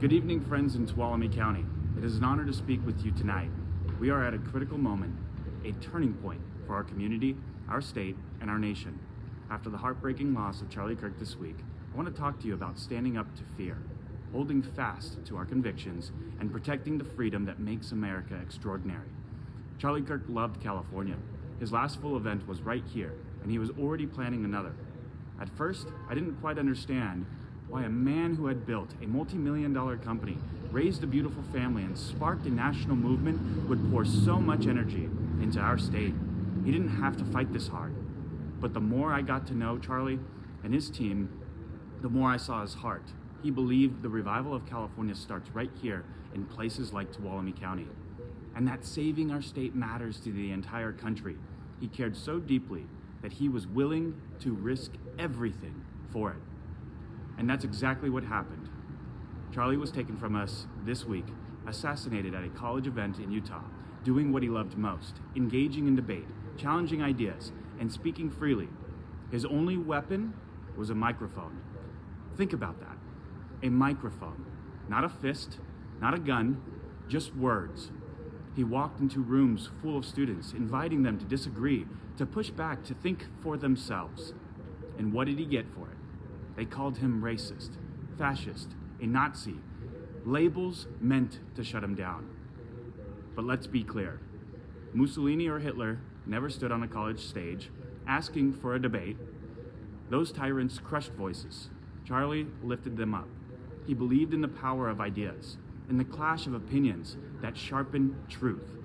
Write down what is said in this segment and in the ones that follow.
Good evening, friends in Tuolumne County. It is an honor to speak with you tonight. We are at a critical moment, a turning point for our community, our state, and our nation. After the heartbreaking loss of Charlie Kirk this week, I want to talk to you about standing up to fear, holding fast to our convictions, and protecting the freedom that makes America extraordinary. Charlie Kirk loved California. His last full event was right here, and he was already planning another. At first, I didn't quite understand why a man who had built a multi-million-dollar company, raised a beautiful family, and sparked a national movement would pour so much energy into our state. He didn't have to fight this hard. But the more I got to know Charlie and his team, the more I saw his heart. He believed the revival of California starts right here in places like Tuolumne County, and that saving our state matters to the entire country. He cared so deeply that he was willing to risk everything for it. And that's exactly what happened. Charlie was taken from us this week, assassinated at a college event in Utah, doing what he loved most, engaging in debate, challenging ideas, and speaking freely. His only weapon was a microphone. Think about that. A microphone. Not a fist, not a gun, just words. He walked into rooms full of students, inviting them to disagree, to push back, to think for themselves. And what did he get for it? They called him racist, fascist, a Nazi. Labels meant to shut him down. But let's be clear. Mussolini or Hitler never stood on a college stage asking for a debate. Those tyrants crushed voices. Charlie lifted them up. He believed in the power of ideas, in the clash of opinions that sharpen truth.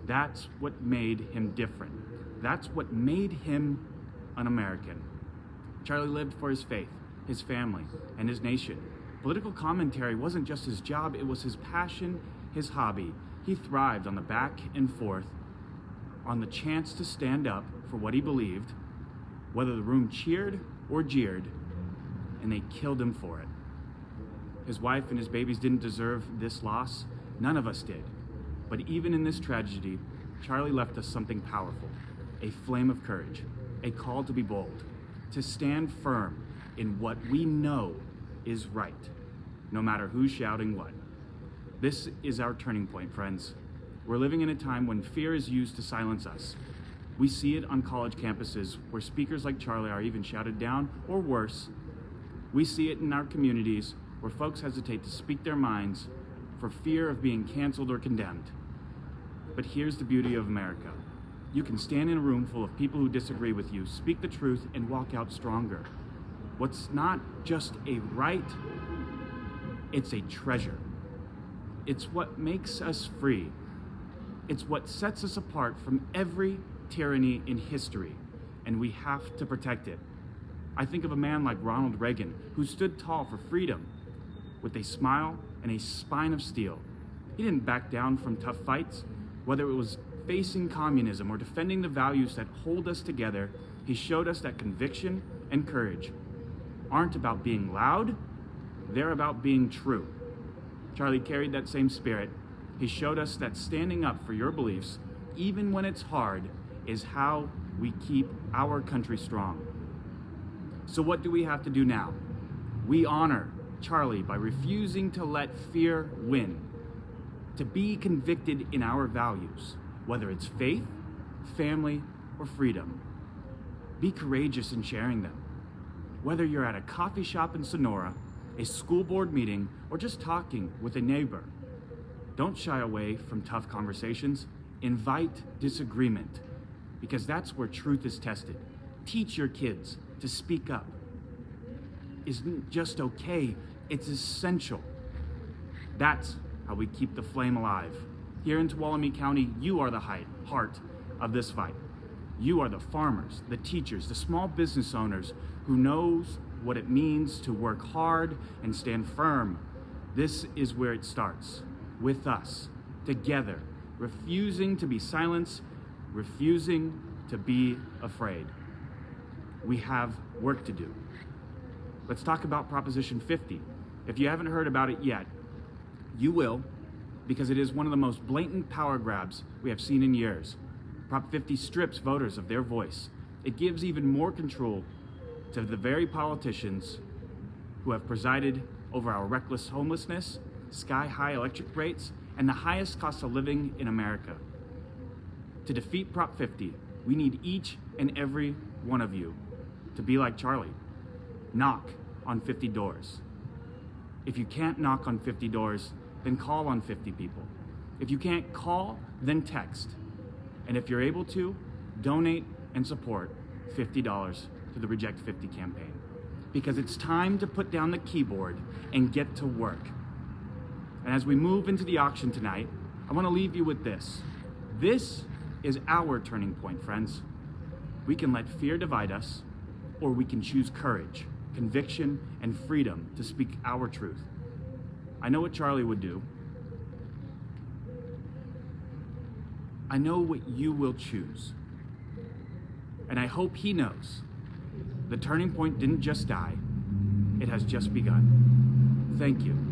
That's what made him different. That's what made him an American. Charlie lived for his faith, his family, and his nation. Political commentary wasn't just his job, it was his passion, his hobby. He thrived on the back and forth, on the chance to stand up for what he believed, whether the room cheered or jeered, and they killed him for it. His wife and his babies didn't deserve this loss. None of us did. But even in this tragedy, Charlie left us something powerful, a flame of courage, a call to be bold, to stand firm in what we know is right, no matter who's shouting what. This is our turning point, friends. We're living in a time when fear is used to silence us. We see it on college campuses where speakers like Charlie are even shouted down, or worse. We see it in our communities where folks hesitate to speak their minds for fear of being canceled or condemned. But here's the beauty of America. You can stand in a room full of people who disagree with you, speak the truth, and walk out stronger. What's not just a right, it's a treasure. It's what makes us free. It's what sets us apart from every tyranny in history, and we have to protect it. I think of a man like Ronald Reagan, who stood tall for freedom with a smile and a spine of steel. He didn't back down from tough fights, whether it was facing communism or defending the values that hold us together. He showed us that conviction and courage aren't about being loud, they're about being true. Charlie carried that same spirit. He showed us that standing up for your beliefs, even when it's hard, is how we keep our country strong. So what do we have to do now? We honor Charlie by refusing to let fear win, to be convicted in our values, whether it's faith, family, or freedom. Be courageous in sharing them. Whether you're at a coffee shop in Sonora, a school board meeting, or just talking with a neighbor, don't shy away from tough conversations. Invite disagreement, because that's where truth is tested. Teach your kids to speak up. Isn't just okay, it's essential. That's how we keep the flame alive. Here in Tuolumne County, you are the heart of this fight. You are the farmers, the teachers, the small business owners who knows what it means to work hard and stand firm. This is where it starts, with us, together, refusing to be silenced, refusing to be afraid. We have work to do. Let's talk about Proposition 50. If you haven't heard about it yet, you will, because it is one of the most blatant power grabs we have seen in years. Prop 50 strips voters of their voice. It gives even more control to the very politicians who have presided over our reckless homelessness, sky-high electric rates, and the highest cost of living in America. To defeat Prop 50, we need each and every one of you to be like Charlie. Knock on 50 doors. If you can't knock on 50 doors, then call on 50 people. If you can't call, then text. And if you're able to, donate and support $50 to the Reject 50 campaign. Because it's time to put down the keyboard and get to work. And as we move into the auction tonight, I want to leave you with this. This is our turning point, friends. We can let fear divide us, or we can choose courage, conviction, and freedom to speak our truth. I know what Charlie would do. I know what you will choose. And I hope he knows the turning point didn't just die, it has just begun. Thank you.